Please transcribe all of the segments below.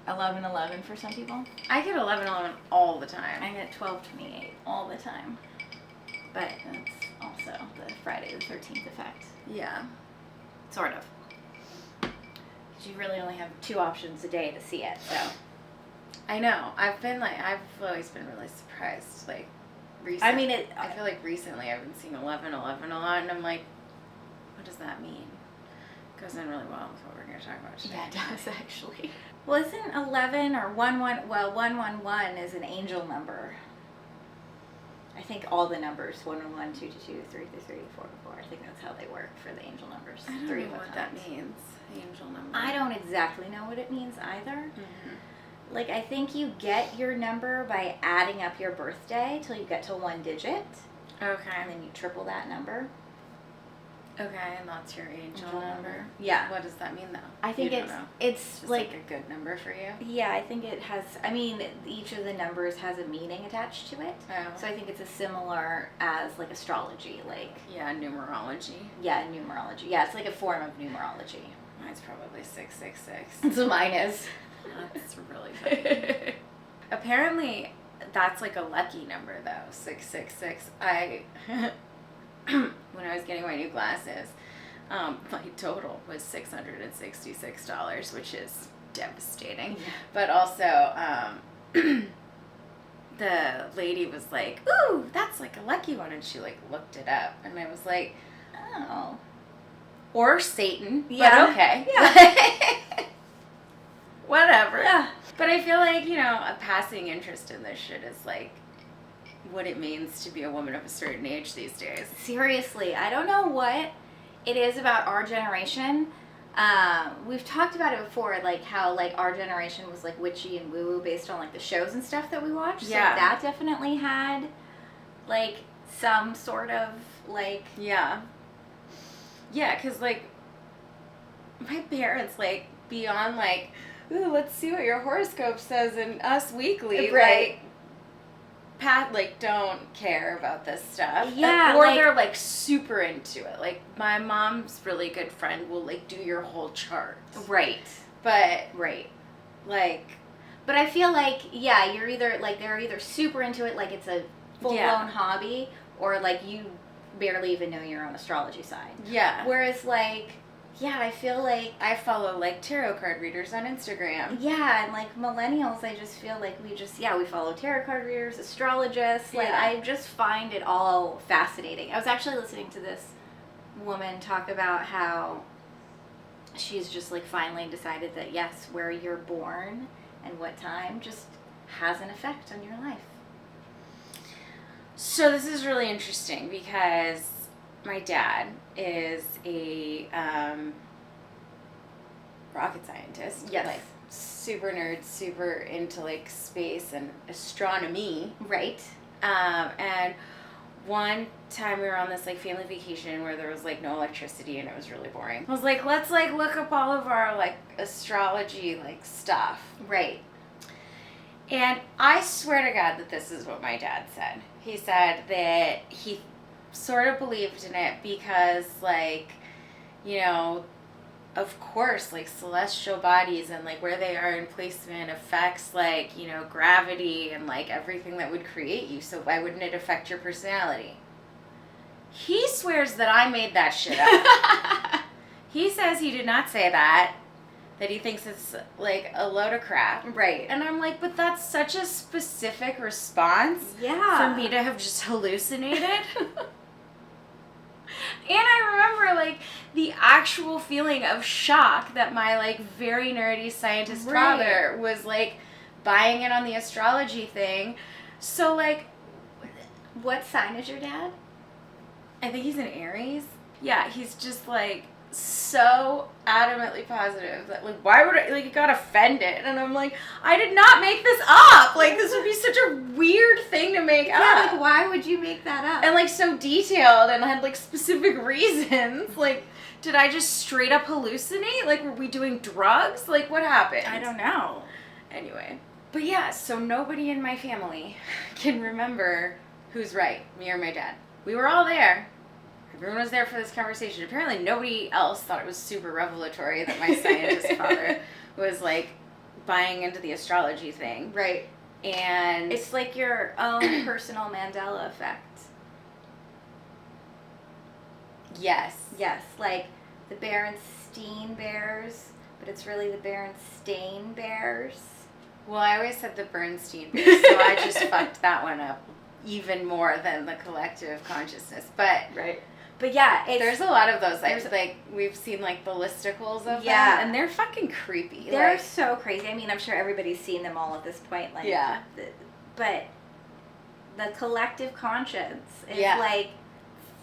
11/11 for some people. I get 11/11 all the time. I get 12/28 all the time. But that's also the Friday the 13th effect. Yeah. Sort of. You really only have 2 options a day to see it, so. I know. I've always been really surprised. Like, recently. I feel like recently I've been seeing 11/11 a lot, and I'm like, what does that mean? It goes in really well with what we're going to talk about today. Yeah, it does actually. Well, isn't 11 or 11? Well, 111 is an angel number. I think all the numbers 111, 222, 333, 444. I think that's how they work for the angel numbers. I don't know what that means. Angel number. I don't exactly know what it means either. Mm-hmm. Like, I think you get your number by adding up your birthday till you get to 1 digit. Okay. And then you triple that number. Okay, and that's your angel number. Yeah. What does that mean, though? I think it's like a good number for you. Yeah, I think it has. I mean, each of the numbers has a meaning attached to it. Oh. So I think it's as similar as like astrology, like. Yeah, numerology. Yeah, numerology. Yeah, it's like a form of numerology. Mine's probably 666. That's what mine is. That's really funny. Apparently, that's like a lucky number, though. 666. When I was getting my new glasses, my total was $666, which is devastating. Yeah. But also, the lady was like, "Ooh, that's like a lucky one," and she like looked it up, and I was like, Oh. or Satan, Yeah. but okay. Yeah. Whatever. Yeah. But I feel like, a passing interest in this shit is like what it means to be a woman of a certain age these days. Seriously, I don't know what it is about our generation. We've talked about it before, like how like our generation was like witchy and woo-woo based on like the shows and stuff that we watched. Yeah. So that definitely had like some sort of like. Yeah. Yeah, because like my parents like beyond like, ooh, let's see what your horoscope says in Us Weekly. Right. Like don't care about this stuff. Yeah. Or like, they're like super into it. Like my mom's really good friend will like do your whole chart. Right. But Right. like. But I feel like, yeah, you're either like they're either super into it, like it's a full-blown hobby, or like you barely even know your own astrology side. Yeah. Whereas like, yeah, I feel like I follow like tarot card readers on Instagram. yeah, and like millennials, I just feel like we follow tarot card readers, astrologists. Like Yeah. I just find it all fascinating. I was actually listening to this woman talk about how she's just like finally decided that yes, where you're born and what time just has an effect on your life. So this is really interesting because my dad is a rocket scientist. Yes. Like super nerd, super into like space and astronomy. Right. And one time we were on this like family vacation where there was like no electricity and it was really boring. I was like, let's like look up all of our like astrology like stuff. Right. And I swear to God that this is what my dad said. He said that he sort of believed in it because, like, of course, like, celestial bodies and, like, where they are in placement affects, like, gravity and, like, everything that would create you. So why wouldn't it affect your personality? He swears that I made that shit up. He says he did not say that he thinks it's, like, a load of crap. Right. And I'm like, but that's such a specific response Yeah. for me to have just hallucinated. And I remember, like, the actual feeling of shock that my, like, very nerdy scientist father was, like, buying in on the astrology thing. So, like... What sign is your dad? I think he's an Aries. Yeah, he's just, like, so adamantly positive that, like, why would I... Like, he got offended. And I'm like, I did not make this up! Like, this would be such a weird thing to make up. Yeah, like, why would you make that up? And, like, so detailed and had, like, specific reasons. Like, did I just straight up hallucinate? Like, were we doing drugs? Like, what happened? I don't know. Anyway. But, yeah, so nobody in my family can remember who's right, me or my dad. We were all there. Everyone was there for this conversation. Apparently, nobody else thought it was super revelatory that my scientist father was, like, buying into the astrology thing. Right. And It's like your own personal Mandela effect. yes. Yes, like the Berenstein Bears, but it's really the Berenstain Bears. Well, I always said the Bernstein Bears, so I just fucked that one up even more than the collective consciousness. But Right. But yeah, there's a lot of those. Like we've seen like the listicles of them, and they're fucking creepy. They're like, so crazy. I mean, I'm sure everybody's seen them all at this point. Like, yeah. But the collective conscience is Yeah. like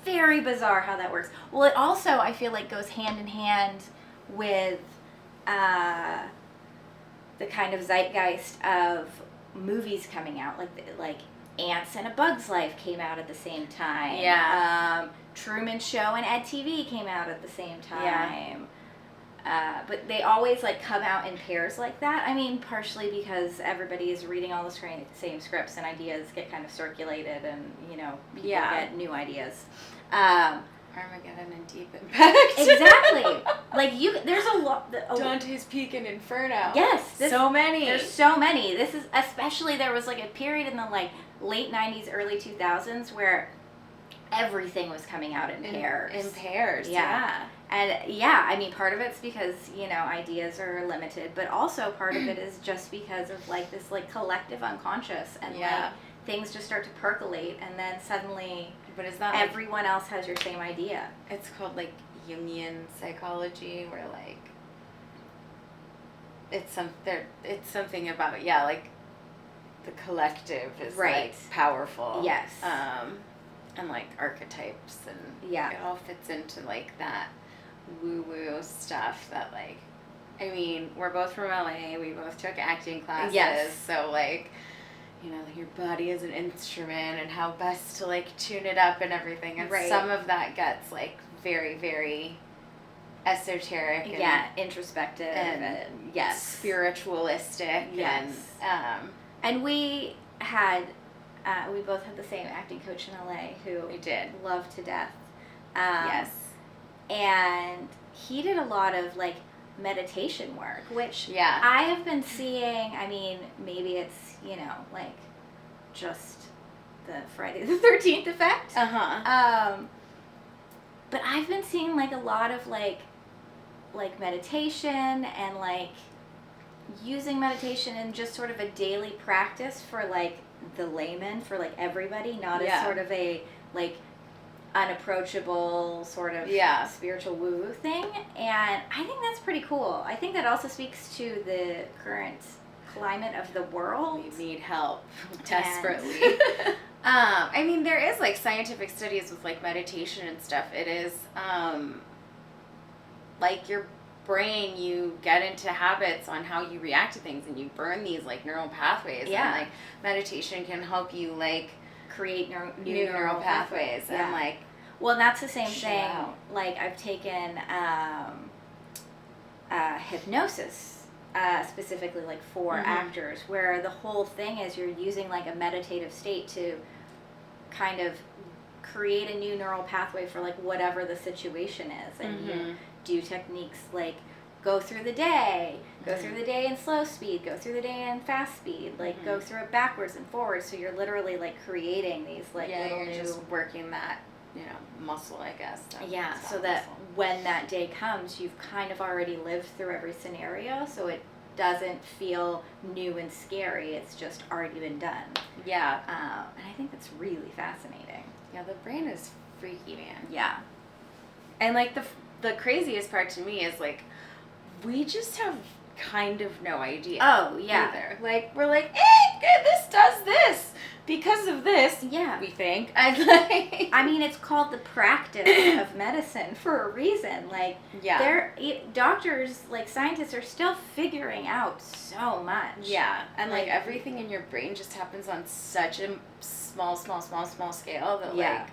very bizarre how that works. Well, it also, I feel like, goes hand in hand with the kind of zeitgeist of movies coming out, like Ants and a Bug's Life came out at the same time. Yeah. Truman Show and Ed TV came out at the same time. Yeah. But they always like come out in pairs like that. I mean, partially because everybody is reading all the same scripts and ideas get kind of circulated, and people get new ideas. Armageddon and Deep Impact. Exactly. Like there's a lot. Dante's Peak and Inferno. Yes. So many. There's so many. This is especially, there was like a period in the like late 90s, early 2000s where everything was coming out in pairs. In pairs. Yeah. And yeah, I mean, part of it's because, ideas are limited, but also part of it is just because of like this like collective unconscious, and like things just start to percolate, and then suddenly but it's not everyone else has your same idea. It's called like Jungian psychology, where like it's something about like the collective is like powerful. Yes. And like archetypes, and it all fits into like that woo-woo stuff that like, I mean, we're both from LA, we both took acting classes, so like, your body is an instrument and how best to like tune it up and everything, and some of that gets like very, very esoteric and introspective and spiritualistic, and we had we both had the same acting coach in LA who we did love to death. And he did a lot of like meditation work, which I have been seeing. I mean, maybe it's like just the Friday the 13th effect. But I've been seeing like a lot of like meditation, and like using meditation in just sort of a daily practice for like the layman, for like everybody, not as sort of a like unapproachable sort of spiritual woo-woo thing. And I think that's pretty cool. I think that also speaks to the current climate of the world. We need help desperately. I mean, there is like scientific studies with like meditation and stuff. It is like your brain, you get into habits on how you react to things, and you burn these like neural pathways. And like meditation can help you like create new neural pathways. And like, well, that's the same thing. Like I've taken hypnosis specifically like for actors, where the whole thing is you're using like a meditative state to kind of create a new neural pathway for like whatever the situation is, and you do techniques like go through the day in slow speed, go through the day in fast speed, like go through it backwards and forwards, so you're literally like creating these like little you're new, just working that muscle, I guess. So that when that day comes, you've kind of already lived through every scenario, so it doesn't feel new and scary. It's just already been done. And I think that's really fascinating. The brain is freaky, man. And like the craziest part to me is like, we just have kind of no idea. Either. Like, we're like, this does this because of this. We think. And like, I mean, it's called the practice of medicine for a reason. Like, doctors, like scientists, are still figuring out so much. And like everything in your brain just happens on such a small scale that like,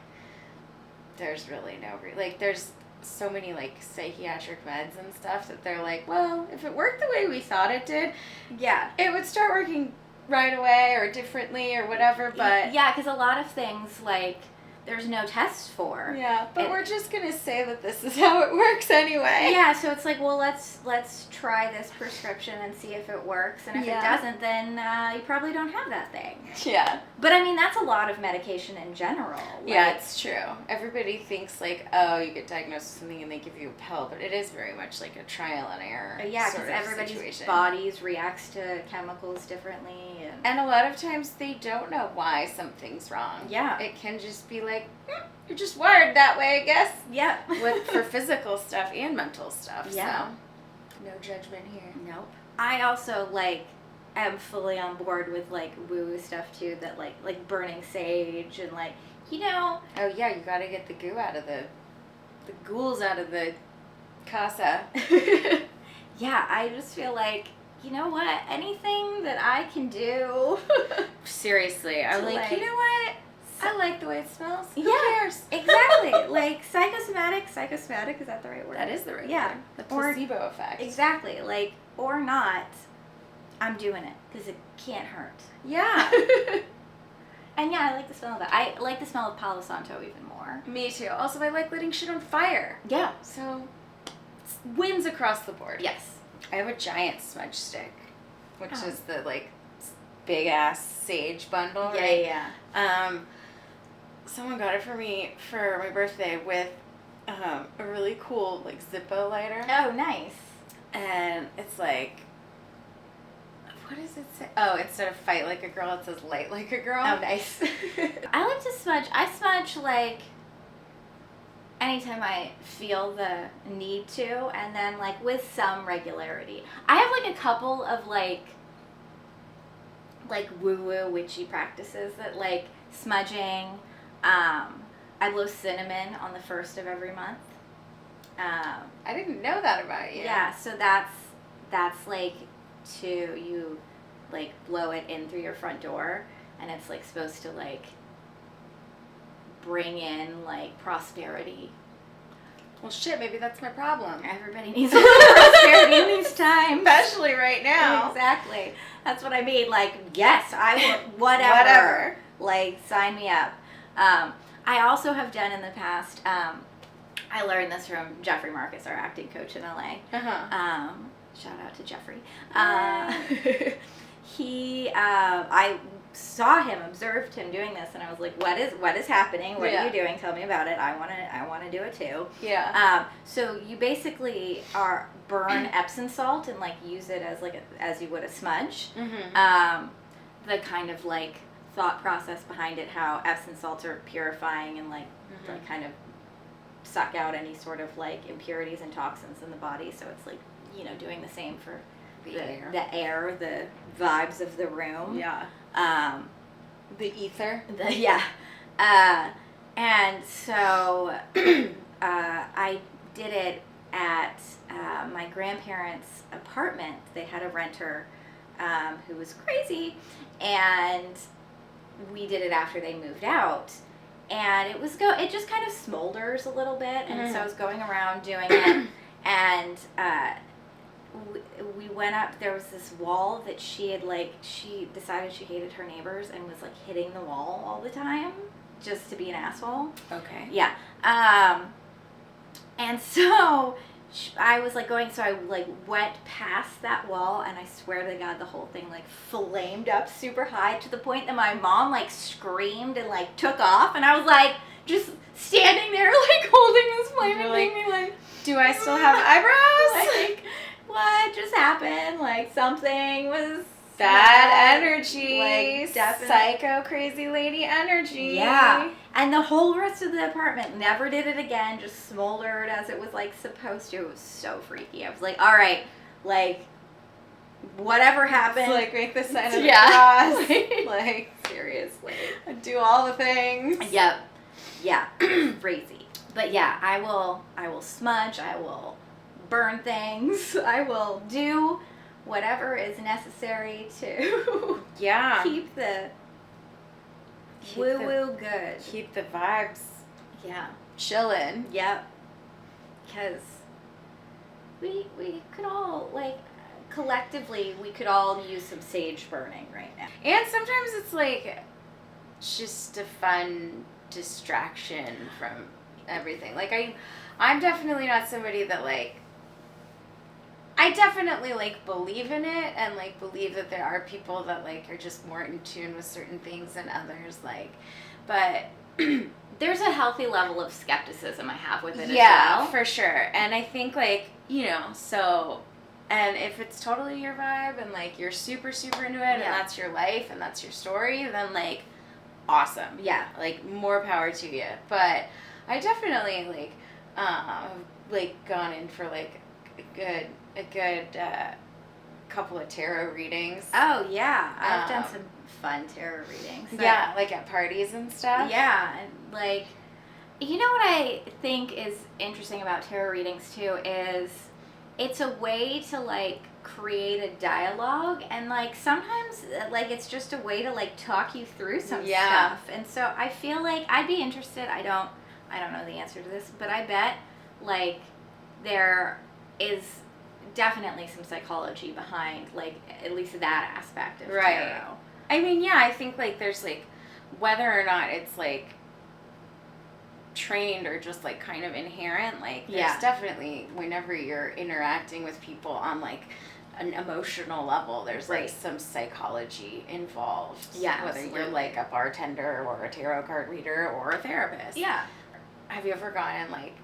there's really no there's so many like psychiatric meds and stuff that they're like, well, if it worked the way we thought it did, it would start working right away or differently or whatever. But because a lot of things like there's no test for. Yeah, but we're just gonna say that this is how it works anyway. Yeah, so it's like, well, let's try this prescription and see if it works, and if it doesn't, then you probably don't have that thing. Yeah. But I mean, that's a lot of medication in general. Yeah, it's true. Everybody thinks like, oh, you get diagnosed with something and they give you a pill, but it is very much like a trial and error. Yeah, because everybody's bodies reacts to chemicals differently, and a lot of times they don't know why something's wrong. Yeah, it can just be like, you're just wired that way, I guess. Yeah. For physical stuff and mental stuff. Yeah. So, no judgment here. Nope. I also am fully on board with woo-woo stuff too. That like burning sage and Oh yeah, you got to get the goo out of the ghouls out of the casa. Yeah, I just feel like, you know what? Anything that I can do. Seriously, I'm like, you know what? I like the way it smells. Who cares? Exactly. Psychosomatic, is that the right word? That is the right word. Yeah. The placebo effect. Exactly. Or not, I'm doing it because it can't hurt. Yeah. And yeah, I like the smell of that. I like the smell of Palo Santo even more. Me too. Also, I like lighting shit on fire. Yeah. So, wins across the board. Yes. I have a giant smudge stick, which is the big ass sage bundle. Yeah, right? yeah. Someone got it for me for my birthday with a really cool Zippo lighter. Oh, nice. And it's like, what does it say? Oh, instead of fight like a girl, it says light like a girl. Oh, nice. I like to smudge. I smudge anytime I feel the need to, and then with some regularity. I have a couple of woo-woo witchy practices that smudging. I blow cinnamon on the 1st of every month. I didn't know that about you. Yeah, so that's you blow it in through your front door, and it's supposed to bring in prosperity. Well, shit, maybe that's my problem. Everybody needs a little prosperity in these times. Especially right now. Exactly. That's what I mean. Yes, I will, whatever. Sign me up. I also have done in the past, I learned this from Jeffrey Marcus, our acting coach in LA. Uh-huh. Shout out to Jeffrey. I saw him, observed him doing this, and I was like, what is happening? What are you doing? Tell me about it. I want to do it too. Yeah. So you basically burn Epsom salt and use it as you would a smudge. Mm-hmm. The kind of thought process behind it, how Epsom salts are purifying and kind of suck out any sort of impurities and toxins in the body. So it's doing the same for the air, the vibes of the room. Yeah. The ether. And so I did it at my grandparents' apartment. They had a renter who was crazy, and we did it after they moved out. And it just kind of smolders a little bit, and so I was going around doing it, and we went up. There was this wall that she decided she hated her neighbors and was hitting the wall all the time just to be an asshole. Okay. Yeah. And so I was going, so I went past that wall, and I swear to God, the whole thing flamed up super high to the point that my mom screamed and took off, and I was just standing there holding this flaming thing, do I still have eyebrows? What just happened? Something was bad energy. Definitely. Psycho crazy lady energy. Yeah. And the whole rest of the apartment never did it again, just smoldered as it was supposed to. It was so freaky. I was all right, whatever happened. It's make the sign of the cross. Seriously. Do all the things. Yep. Yeah. Crazy. But yeah, I will smudge, I will burn things, I will do whatever is necessary to keep the woo-woo good. Keep the vibes chillin'. Yep. Because we could all, collectively, we could all use some sage burning right now. And sometimes it's just a fun distraction from everything. Like, I'm definitely not somebody that, like, I definitely, like, believe in it and, like, believe that there are people that, like, are just more in tune with certain things than others, like, but there's a healthy level of skepticism I have with it as yeah, well. for sure. And I think, like, you know, so, and if it's totally your vibe and, like, you're super, super into it and that's your life and that's your story, then, like, awesome. Yeah. Like, more power to you. But I definitely, like, gone in for, like, a good couple of tarot readings. Oh, yeah. I've done some fun tarot readings. Yeah, like at parties and stuff. Yeah, and like, you know what I think is interesting about tarot readings too is it's a way to like create a dialogue, and like sometimes like it's just a way to like talk you through some stuff. And so I feel like I'd be interested. I don't know the answer to this, but I bet like there is definitely some psychology behind like at least that aspect of tarot. I mean, yeah, I think like there's like whether or not it's like trained or just like kind of inherent, like there's definitely whenever you're interacting with people on like an emotional level, there's like some psychology involved. Yeah, whether you're like a bartender or a tarot card reader or a therapist. Yeah. Have you ever gone and like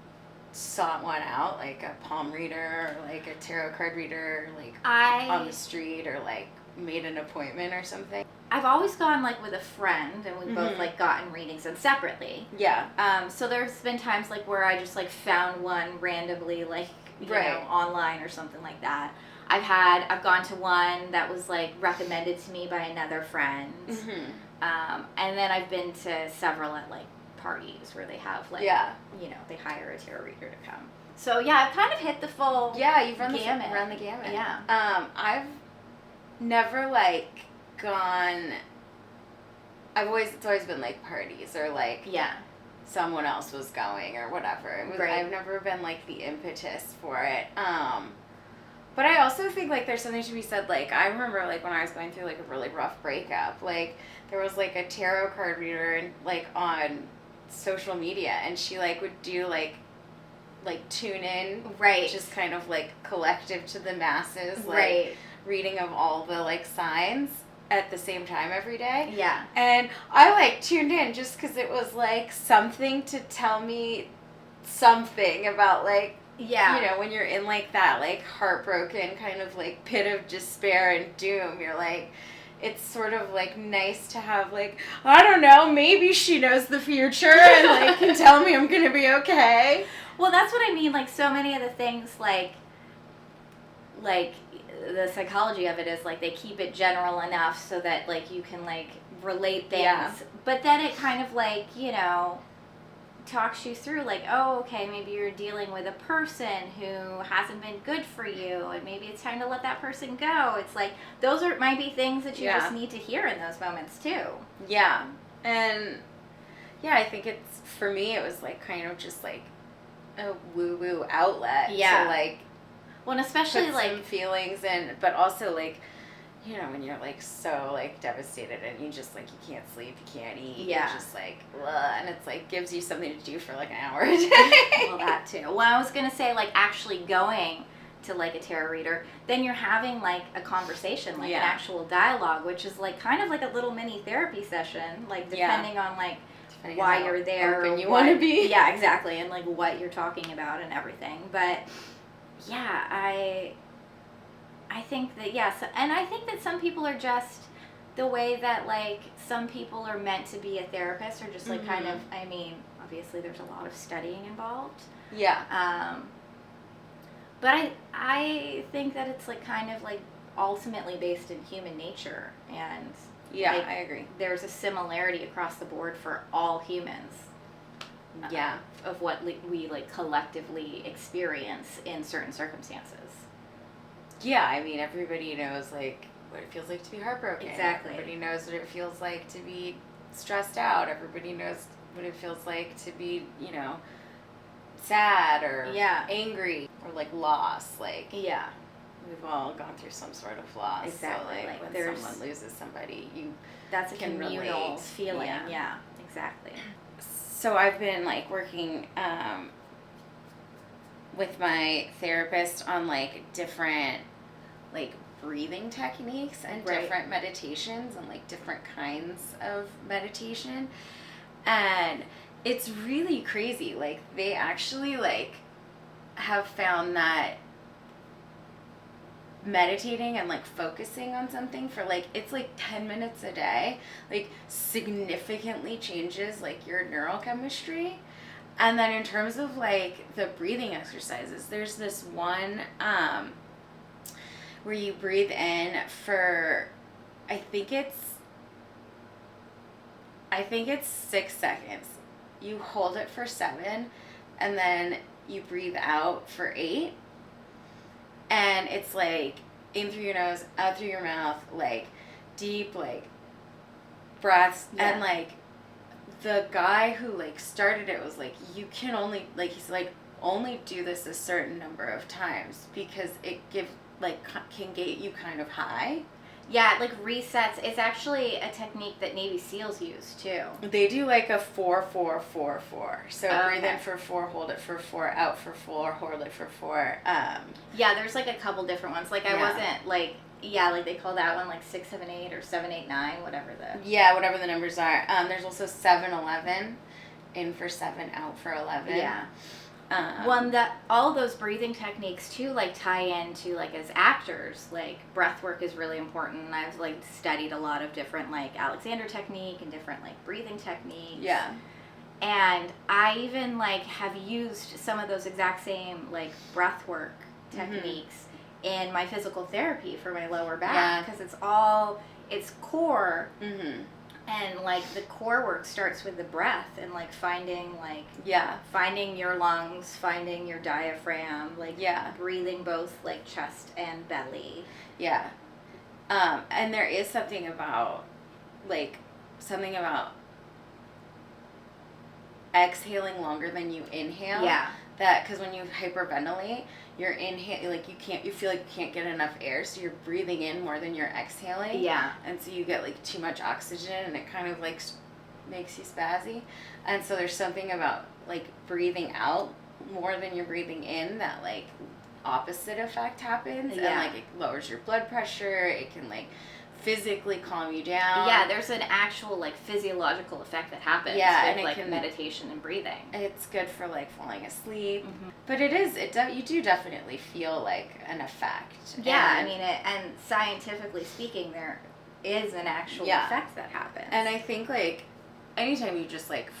sought one out, like a palm reader or like a tarot card reader, like on the street, or like made an appointment or something? I've always gone like with a friend, and we've both like gotten readings and separately. Yeah. So there's been times like where I just like found one randomly, like you know, online or something like that. I've gone to one that was like recommended to me by another friend. And then I've been to several at like parties where they have like you know, they hire a tarot reader to come. So yeah, I've kind of hit the full you've run gamut. run the gamut. Yeah. I've never like gone. It's always been like parties or like someone else was going or whatever. I've never been like the impetus for it. But I also think like there's something to be said. Like I remember like when I was going through like a really rough breakup, like there was like a tarot card reader and like on social media, and she like would do like tune in, just kind of like collective to the masses, like reading of all the like signs at the same time every day. Yeah. And I like tuned in just because it was like something to tell me something about like, you know, when you're in like that like heartbroken kind of like pit of despair and doom, you're like, it's sort of like nice to have like, I don't know, maybe she knows the future and like can tell me I'm gonna be okay. Well, that's what I mean. Like so many of the things, like the psychology of it is like they keep it general enough so that like you can like relate things, but then it kind of like, you know, talks you through like, oh, okay, maybe you're dealing with a person who hasn't been good for you, and maybe it's time to let that person go. It's like those might be things that you just need to hear in those moments too. Yeah. And I think it's, for me, it was like kind of just like a woo-woo outlet to like, well, and especially put like some feelings in, but also like, you know, when you're like so like devastated and you just like, you can't sleep, you can't eat, you're just like, ugh, and it's like gives you something to do for like an hour a day. Well, that too. Well, I was gonna say like actually going to like a tarot reader, then you're having like a conversation, like an actual dialogue, which is like kind of like a little mini therapy session, like depending on like why you're there, open you want to be. Yeah, exactly, and like what you're talking about and everything. But yeah, I think that and I think that some people are just the way that like some people are meant to be a therapist, or just like kind of, I mean, obviously there's a lot of studying involved. Yeah. But I think that it's like kind of like ultimately based in human nature, and like, I agree. There's a similarity across the board for all humans. Of what we like collectively experience in certain circumstances. Yeah, I mean, everybody knows like what it feels like to be heartbroken. Exactly. Everybody knows what it feels like to be stressed out. Everybody knows what it feels like to be, you know, sad or angry or like loss. Like we've all gone through some sort of loss. Exactly. So like when someone loses somebody, that's a can communal relate. feeling. Yeah, exactly. so I've been like working with my therapist on like different like breathing techniques and Right. different meditations and like different kinds of meditation. And it's really crazy. Like they actually like have found that meditating and like focusing on something for like it's like 10 minutes a day like significantly changes like your neurochemistry. And then in terms of like the breathing exercises, there's this one where you breathe in for I think it's 6 seconds. You hold it for 7 and then you breathe out for 8. And it's like in through your nose, out through your mouth, like deep like breaths. Yeah. And like the guy who like started it was like, you can only like he's like only do this a certain number of times because it can get you kind of high. Yeah, it like resets. It's actually a technique that Navy SEALs use too. They do like a 4-4-4-4. So breathe Okay. in for 4, hold it for 4, out for 4, hold it for 4. Yeah, there's like a couple different ones. Like I Yeah. wasn't like like they call that one like 6-7-8 or 7-8-9, whatever the. Yeah, whatever the numbers are. There's also 7-11, in for 7, out for 11. Yeah. One that all those breathing techniques too like tie into like as actors like breath work is really important, and I've like studied a lot of different like Alexander technique and different like breathing techniques. Yeah. And I even like have used some of those exact same like breath work techniques in my physical therapy for my lower back because it's core. Mm-hmm. And like the core work starts with the breath and like finding your lungs, finding your diaphragm, like breathing both like chest and belly. Yeah. And there is something about exhaling longer than you inhale. Yeah. That because when you hyperventilate, you're inhale like you feel like you can't get enough air, so you're breathing in more than you're exhaling. Yeah. And so you get like too much oxygen, and it kind of like makes you spazzy. And so there's something about like breathing out more than you're breathing in that like opposite effect happens. Yeah. And like it lowers your blood pressure. It can like physically calm you down. Yeah, there's an actual like physiological effect that happens with and like meditation and breathing. It's good for like falling asleep. Mm-hmm. But you do definitely feel like an effect. Yeah, I mean and scientifically speaking there is an actual effect that happens. And I think like anytime you just like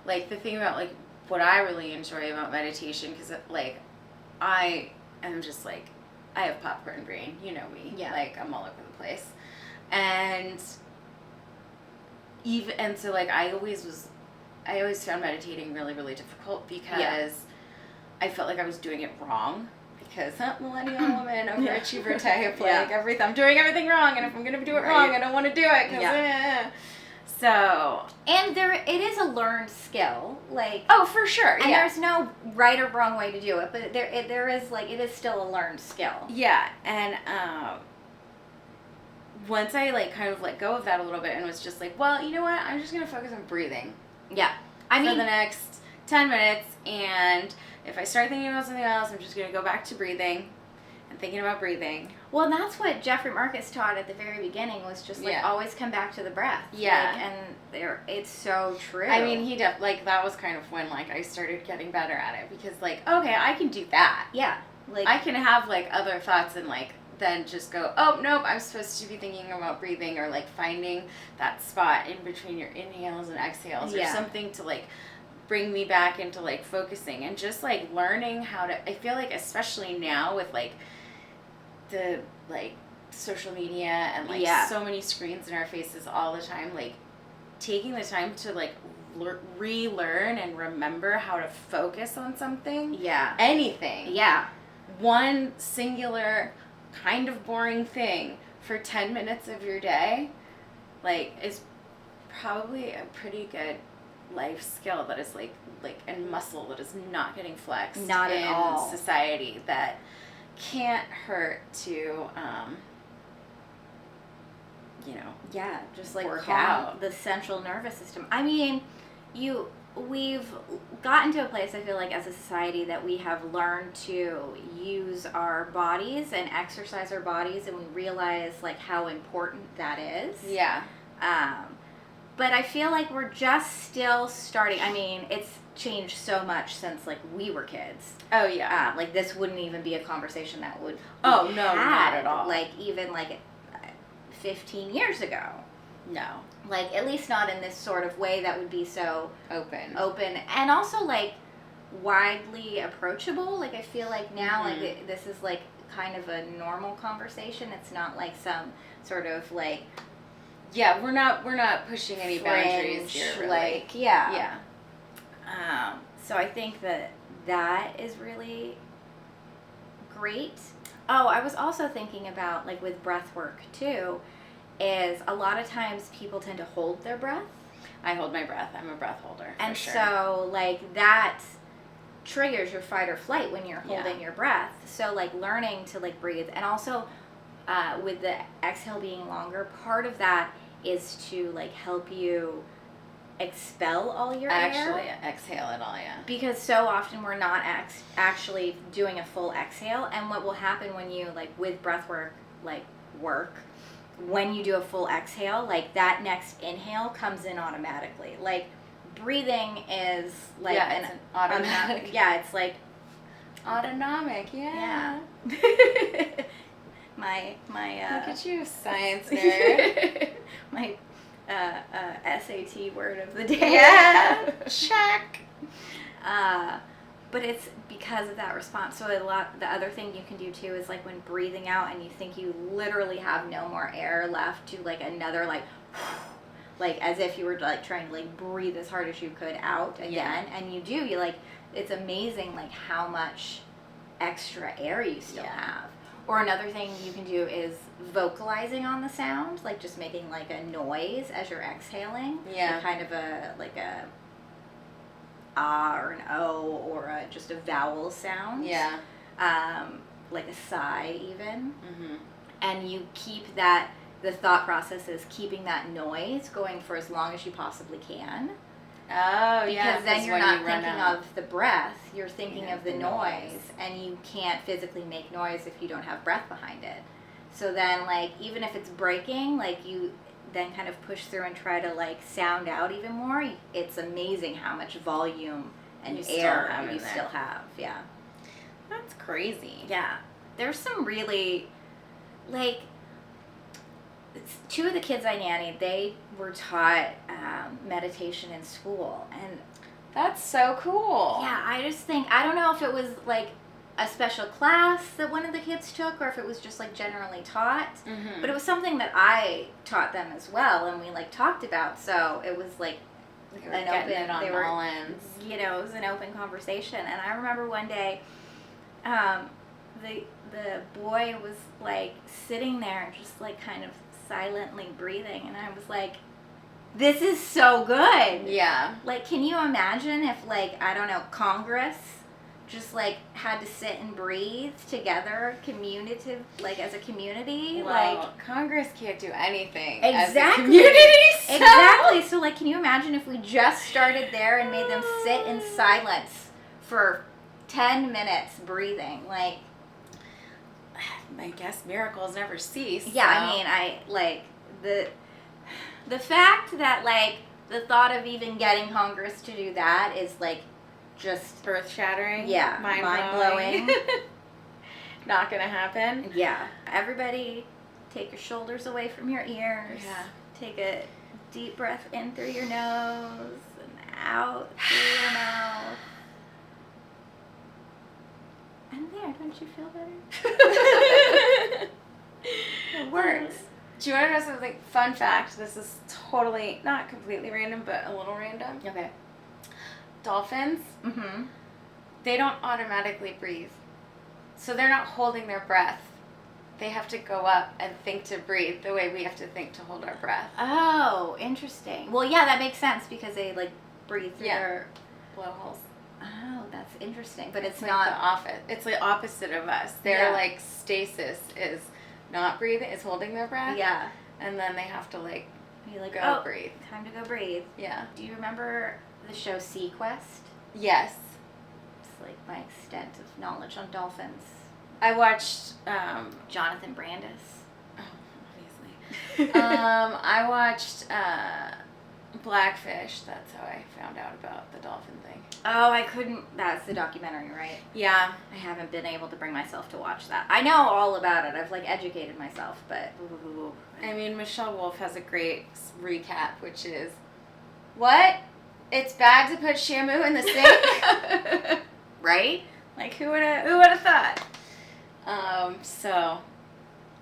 the thing about like what I really enjoy about meditation, because like I am just like I have popcorn brain, you know me. Yeah. Like I'm all over the place. And so like I always found meditating really, really difficult because I felt like I was doing it wrong. Because millennial woman, overachiever type, like I'm doing everything wrong, and if I'm gonna do it wrong, I don't want to do it. So and it is a learned skill, like for sure, and there's no right or wrong way to do it, but there is like it is still a learned skill. Yeah, and once I like kind of let go of that a little bit and was just like, well, you know what? I'm just gonna focus on breathing. Yeah, for the next 10 minutes, and if I start thinking about something else, I'm just gonna go back to breathing and thinking about breathing. Well, and that's what Jeffrey Marcus taught at the very beginning was just like always come back to the breath. Yeah, it's so true. I mean, that was kind of when like I started getting better at it, because like okay, I can do that. Yeah, like I can have like other thoughts and like then just go, oh nope, I'm supposed to be thinking about breathing, or like finding that spot in between your inhales and exhales or something to like bring me back into like focusing, and just like learning how to. I feel like especially now with like the like social media and like so many screens in our faces all the time, like taking the time to like relearn and remember how to focus on something. Anything. One singular kind of boring thing for 10 minutes of your day like is probably a pretty good life skill that is like and muscle that is not getting flexed in all society, that can't hurt to just like work calm out the central nervous system. I mean, we've gotten to a place, I feel like, as a society that we have learned to use our bodies and exercise our bodies, and we realize like how important that is. Yeah. But I feel like we're just still starting. I mean, it's changed so much since like we were kids. Oh yeah. Like this wouldn't even be a conversation that would Oh, be no, had, not at all. like even like 15 years ago. No. Like at least not in this sort of way that would be so Open. and also like widely approachable. Like I feel like now Mhm. like this is like kind of a normal conversation. It's not like some sort of like Yeah, we're not pushing any boundaries fringe, here. Really. like yeah. Yeah. So I think that is really great. Oh, I was also thinking about like with breath work too, is a lot of times people tend to hold their breath. I hold my breath. I'm a breath holder. And for sure. so like that triggers your fight or flight when you're Yeah. holding your breath. So like learning to like breathe, and also with the exhale being longer, part of that is to like help you expel all your actually air. exhale it all. Yeah. Because so often we're not actually doing a full exhale, and what will happen when you like with breath work, when you do a full exhale, like that next inhale comes in automatically. Like breathing is like Yeah, it's an automatic. yeah, it's like Autonomic. Yeah. my Look at you, science nerd. my SAT word of the day. Yeah. Check. But it's because of that response. So the other thing you can do too is like when breathing out and you think you literally have no more air left, to like another like as if you were like trying to like breathe as hard as you could out again. Yeah. And you like, it's amazing like how much extra air you still have. Or another thing you can do is vocalizing on the sound, like just making like a noise as you're exhaling. Yeah. Like kind of a ah or an o, or just a vowel sound. Yeah. Like a sigh even. Mm-hmm. And you keep that, the thought process is keeping that noise going for as long as you possibly can. Oh, Because yeah. then you're not thinking out. of the breath, you're thinking Yeah, of the the noise, noise. and you can't physically make noise if you don't have breath behind it. So then, like, even if it's breaking, like, you then kind of push through and try to, like, sound out even more. It's amazing how much volume and You still air have in you there. still have. Yeah. That's crazy. Yeah. There's some really, like, two of the kids I nannied, they were taught meditation in school, and That's so cool. yeah, I just think, I don't know if it was like a special class that one of the kids took, or if it was just like generally taught, Mm-hmm. but it was something that I taught them as well, and we like talked about, so it was like an open, it on all ends. you know, it was an open conversation. And I remember one day, the boy was like sitting there just like kind of silently breathing, and I was like, this is so good. Yeah. Like, can you imagine if, like, I don't know, Congress just like had to sit and breathe together, like as a community? Well, like, Congress can't do anything exactly. as a community. So. Exactly. So, like, can you imagine if we just started there and made them sit in silence for 10 minutes breathing? Like, I guess miracles never cease. yeah, so. I mean, I like the fact that like the thought of even getting Congress to do that is like just Earth shattering. yeah, mind blowing. Not gonna happen. Yeah. Everybody, take your shoulders away from your ears. Yeah. Take a deep breath in through your nose and out through your mouth. And there, don't you feel better? It works. Do you want to know something? Fun fact. This is totally not completely random, but a little random. Okay. Dolphins, Mm-hmm. they don't automatically breathe, so they're not holding their breath. They have to go up and think to breathe the way we have to think to hold our breath. Oh, interesting. Well, yeah, that makes sense because they like breathe through their. Blowholes. Oh, that's interesting. But it's like not. the opposite. It's the opposite of us. Their Yeah. like stasis is not breathing. Is holding their breath. Yeah. And then they have to like Be like, go oh, breathe. time to go breathe. Yeah. Do you remember the show Sequest? Yes. It's like my extent of knowledge on dolphins. I watched, Jonathan Brandis. obviously. I watched, Blackfish. That's how I found out about the dolphin thing. Oh, I couldn't. That's the documentary, right? Yeah. I haven't been able to bring myself to watch that. I know all about it. I've like educated myself, but I mean, Michelle Wolf has a great recap, which is, what? It's bad to put Shamu in the sink? right? Like who would have thought? So,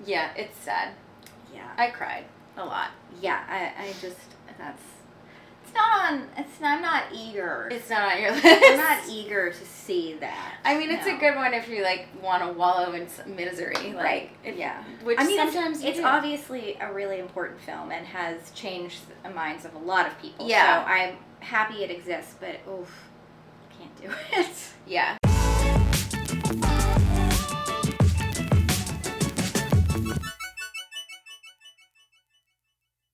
yeah, it's sad. Yeah. I cried a lot. Yeah, I just that's I'm not eager. It's not on your list. I'm not eager to see that. I mean, it's no. a good one if you like want to wallow in some misery, right? Yeah. Which I mean, sometimes it's obviously a really important film and has changed the minds of a lot of people. Yeah. So I'm happy it exists, but oof, can't do it. Yeah.